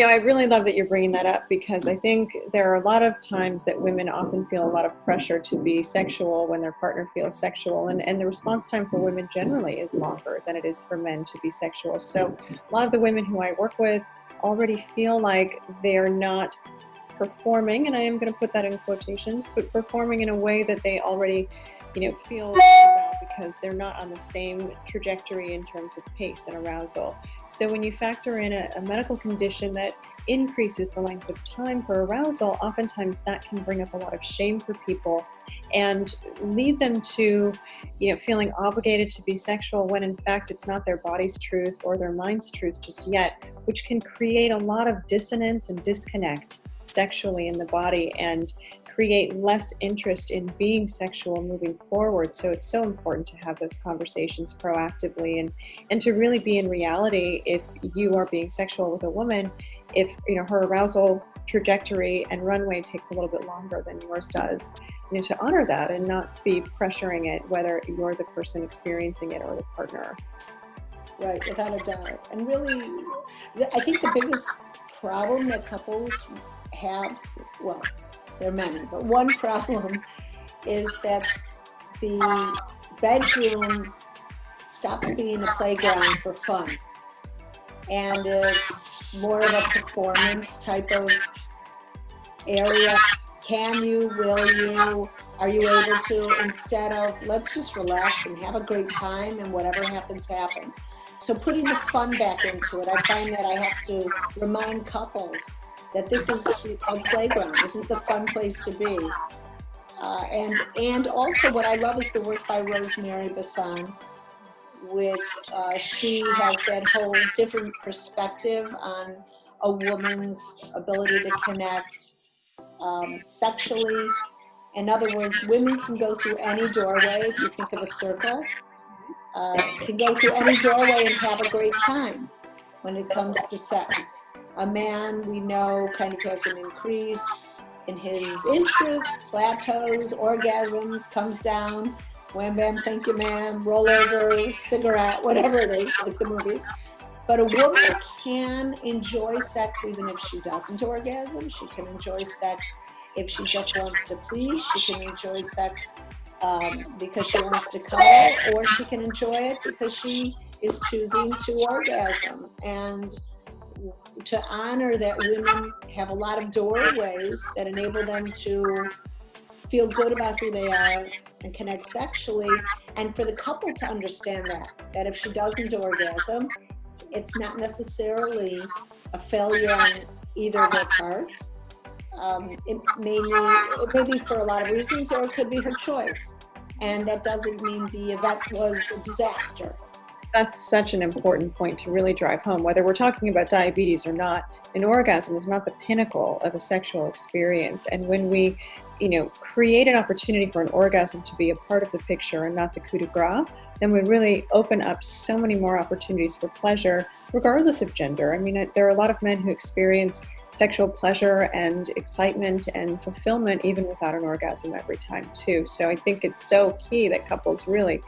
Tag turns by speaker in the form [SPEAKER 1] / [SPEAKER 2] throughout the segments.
[SPEAKER 1] I really love that you're bringing that up, because I think there are a lot of times that women often feel a lot of pressure to be sexual when their partner feels sexual, and the response time for women generally is longer than it is for men to be sexual. So a lot of the women who I work with already feel like they're not performing, and I am going to put that in quotations, but performing in a way that they already feel about, because they're not on the same trajectory in terms of pace and arousal. So when you factor in a medical condition that increases the length of time for arousal, oftentimes that can bring up a lot of shame for people and lead them to feeling obligated to be sexual when in fact it's not their body's truth or their mind's truth just yet, which can create a lot of dissonance and disconnect sexually in the body and create less interest in being sexual moving forward. So it's so important to have those conversations proactively and to really be in reality if you are being sexual with a woman, if her arousal trajectory and runway takes a little bit longer than yours does, to honor that and not be pressuring it, whether you're the person experiencing it or the partner.
[SPEAKER 2] Right, without a doubt. And really, I think the biggest problem that couples have, well, there are many, but one problem is that the bedroom stops being a playground for fun. And it's more of a performance type of area. Can you, will you, are you able to, instead of let's just relax and have a great time and whatever happens, happens. So putting the fun back into it, I find that I have to remind couples that this is a playground, this is the fun place to be. And also what I love is the work by Rosemary Bassan, which she has that whole different perspective on a woman's ability to connect sexually. In other words, women can go through any doorway, if you think of a circle, can go through any doorway and have a great time when it comes to sex. A man, we know, kind of has an increase in his interest, plateaus, orgasms, comes down, wham bam, thank you ma'am, roll over, cigarette, whatever it is, like the movies. But a woman can enjoy sex even if she doesn't orgasm. She can enjoy sex if she just wants to please. She can enjoy sex because she wants to cuddle, or she can enjoy it because she is choosing to orgasm. And to honor that women have a lot of doorways that enable them to feel good about who they are and connect sexually, and for the couple to understand that if she doesn't orgasm, it's not necessarily a failure on either of their parts. It may be for a lot of reasons, or it could be her choice, and that doesn't mean the event was a disaster.
[SPEAKER 1] That's such an important point to really drive home. Whether we're talking about diabetes or not, an orgasm is not the pinnacle of a sexual experience. And when we, create an opportunity for an orgasm to be a part of the picture and not the coup de grace, then we really open up so many more opportunities for pleasure, regardless of gender. I mean, there are a lot of men who experience sexual pleasure and excitement and fulfillment even without an orgasm every time too. So I think it's so key that couples really,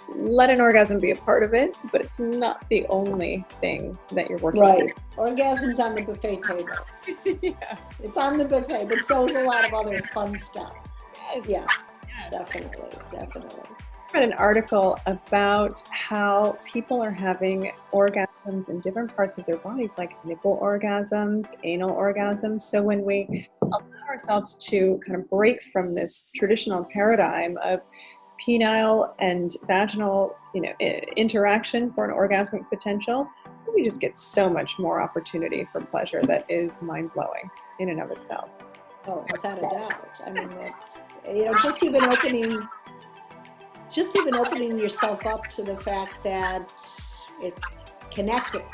[SPEAKER 1] let an orgasm be a part of it, but it's not the only thing that you're working on.
[SPEAKER 2] Right. Orgasm's on the buffet table. Yeah. It's on the buffet, but so is a lot of other fun stuff.
[SPEAKER 1] Yes.
[SPEAKER 2] Yeah,
[SPEAKER 1] yes.
[SPEAKER 2] Definitely.
[SPEAKER 1] I read an article about how people are having orgasms in different parts of their bodies, like nipple orgasms, anal orgasms. So when we allow ourselves to kind of break from this traditional paradigm of penile and vaginal, interaction for an orgasmic potential, we just get so much more opportunity for pleasure that is mind-blowing in and of itself.
[SPEAKER 2] Oh, without a doubt. I mean, that's, just even opening yourself up to the fact that it's connecting.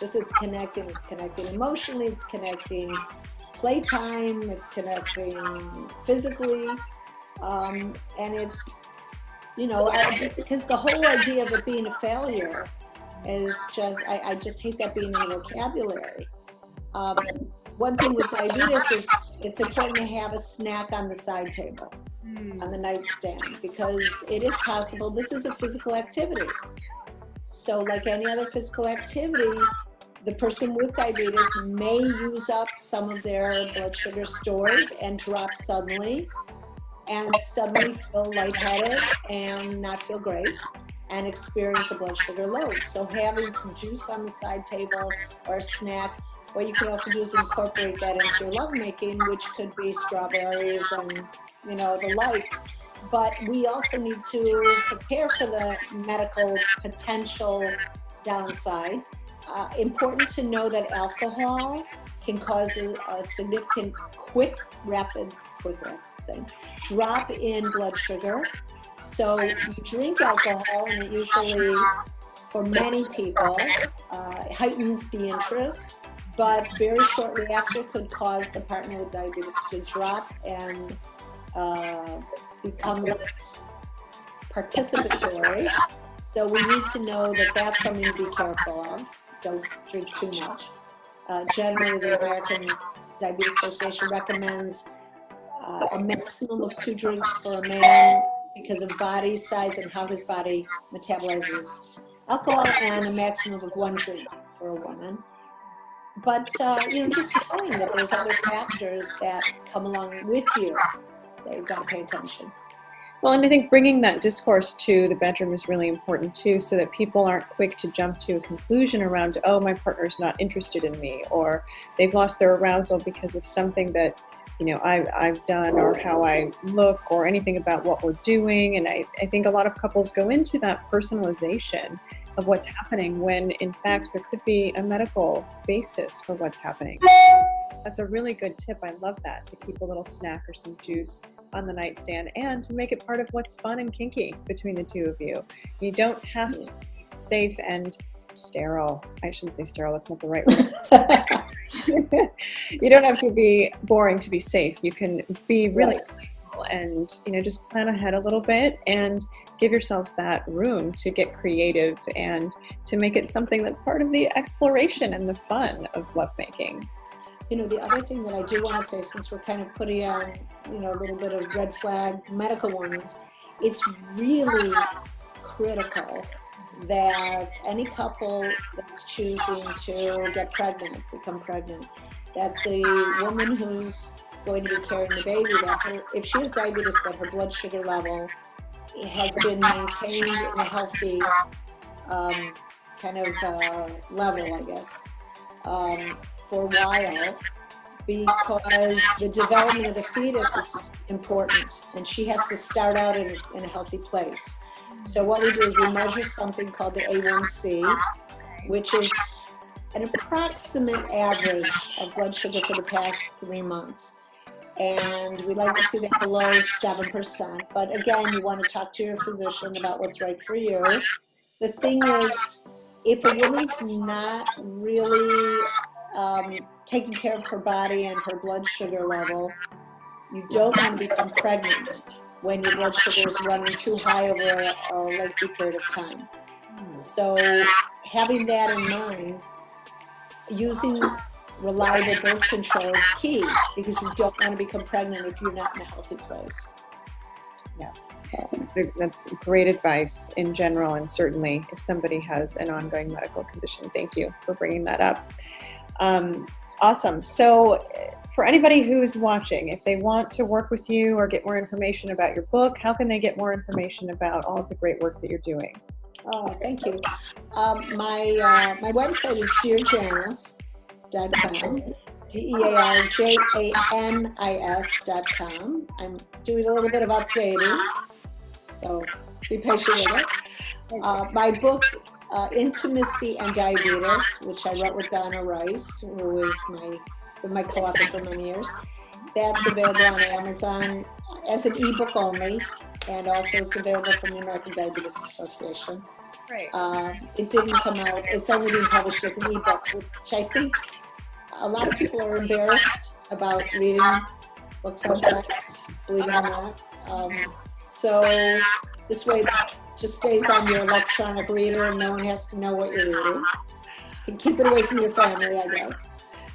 [SPEAKER 2] It's connecting emotionally, it's connecting playtime, it's connecting physically. And it's, because the whole idea of it being a failure is just, I just hate that being in the vocabulary. One thing with diabetes is it's important to have a snack on the side table, on the nightstand, because it is possible, this is a physical activity. So like any other physical activity, the person with diabetes may use up some of their blood sugar stores and drop suddenly, and suddenly feel lightheaded and not feel great and experience a blood sugar low. So having some juice on the side table or a snack, what you can also do is incorporate that into your lovemaking, which could be strawberries and, you know, the like. But we also need to prepare for the medical potential downside. Important to know that alcohol can cause a significant, rapid drop in blood sugar. So you drink alcohol, and it usually, for many people, heightens the interest, but very shortly after could cause the partner with diabetes to drop and become less participatory. So we need to know that that's something to be careful of. Don't drink too much. Generally, the American Diabetes Association recommends a maximum of 2 drinks for a man because of body size and how his body metabolizes alcohol, and a maximum of 1 drink for a woman. But, you know, just knowing that there's other factors that come along with you that you've got to pay attention.
[SPEAKER 1] Well, and I think bringing that discourse to the bedroom is really important too, so that people aren't quick to jump to a conclusion around, oh, my partner's not interested in me, or they've lost their arousal because of something that, you know, I've done, or how I look, or anything about what we're doing. And I think a lot of couples go into that personalization of what's happening when in fact there could be a medical basis for what's happening. That's a really good tip. I love that, to keep a little snack or some juice on the nightstand, and to make it part of what's fun and kinky between the two of you. You don't have to be safe and sterile. I shouldn't say sterile, that's not the right word. You don't have to be boring to be safe. You can be really playful and, you know, just plan ahead a little bit and give yourselves that room to get creative and to make it something that's part of the exploration and the fun of lovemaking.
[SPEAKER 2] You know, the other thing that I do want to say, since we're kind of putting on, you know, a little bit of red flag medical warnings, it's really critical that any couple that's choosing to get pregnant, become pregnant, that the woman who's going to be carrying the baby, that if she has diabetes, that her blood sugar level has been maintained in a healthy level, I guess, for a while, because the development of the fetus is important, and she has to start out in a healthy place. So what we do is we measure something called the A1C, which is an approximate average of blood sugar for the past 3 months. And we like to see that below 7%. But again, you want to talk to your physician about what's right for you. The thing is, if a woman's not really taking care of her body and her blood sugar level, you don't want to become pregnant when your blood sugar is running too high over a lengthy period of time. So having that in mind, using reliable birth control is key, because you don't want to become pregnant if you're not in a healthy place.
[SPEAKER 1] Yeah, that's great advice in general, and certainly if somebody has an ongoing medical condition. Thank you for bringing that up. Awesome. So for anybody who's watching, if they want to work with you or get more information about your book, how can they get more information about all of the great work that you're doing?
[SPEAKER 2] Oh, thank you. My website is dearjanis.com, DearJanis.com. I'm doing a little bit of updating, so be patient with it. My book, Intimacy and Diabetes, which I wrote with Donna Rice, who was my co-author for many years. That's available on Amazon as an ebook only, and also it's available from the American Diabetes Association.
[SPEAKER 1] Great.
[SPEAKER 2] It didn't come out, it's only been published as an ebook, which I think a lot of people are embarrassed about reading books on sex, believe it or not. So this way it just stays on your electronic reader and no one has to know what you're reading. You can keep it away from your family, I guess.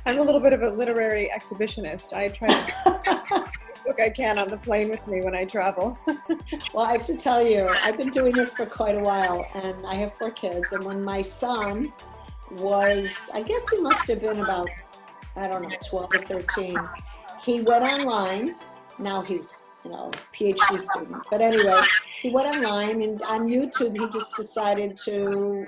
[SPEAKER 1] I'm a little bit of a literary exhibitionist. I try to book I can on the plane with me when I travel.
[SPEAKER 2] Well, I have to tell you, I've been doing this for quite a while, and I have 4 kids, and when my son was, I guess he must have been about, I don't know, 12 or 13. He went online. Now he's, PhD student. But anyway, he went online, and on YouTube, he just decided to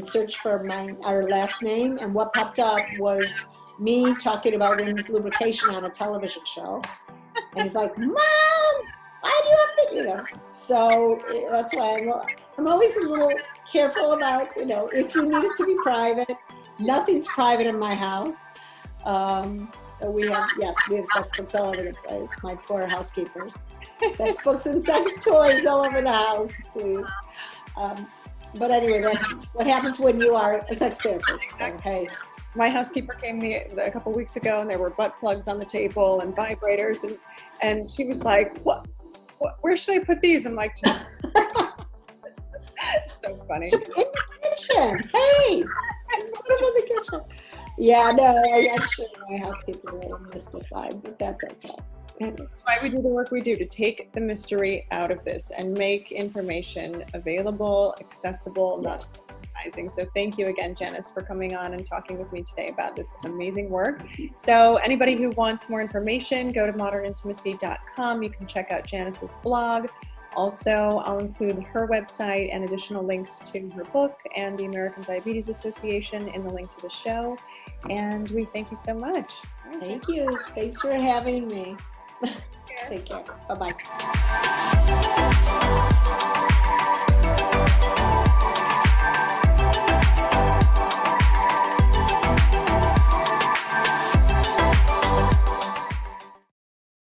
[SPEAKER 2] search for our last name. And what popped up was me talking about women's lubrication on a television show. And he's like, Mom, why do you have to, So that's why I'm always a little careful about, if you need it to be private. Nothing's private in my house. So we have sex books all over the place. My poor housekeepers. Sex books and sex toys all over the house, please. But anyway, that's what happens when you are a sex therapist. So, hey.
[SPEAKER 1] My housekeeper came a couple weeks ago, and there were butt plugs on the table and vibrators, and she was like, "What? Where should I put these?" I'm like, just so funny.
[SPEAKER 2] In the kitchen. Hey, just put them in the kitchen. Yeah, no, actually, my housekeeper's a little mystified, but that's okay.
[SPEAKER 1] That's why we do the work we do, to take the mystery out of this and make information available, accessible, not surprising. So thank you again, Janis, for coming on and talking with me today about this amazing work. So anybody who wants more information, go to modernintimacy.com. You can check out Janis's blog. Also, I'll include her website and additional links to her book and the American Diabetes Association in the link to the show. And we thank you so much.
[SPEAKER 2] Thank you. Thanks for having me. Take care. Bye-bye.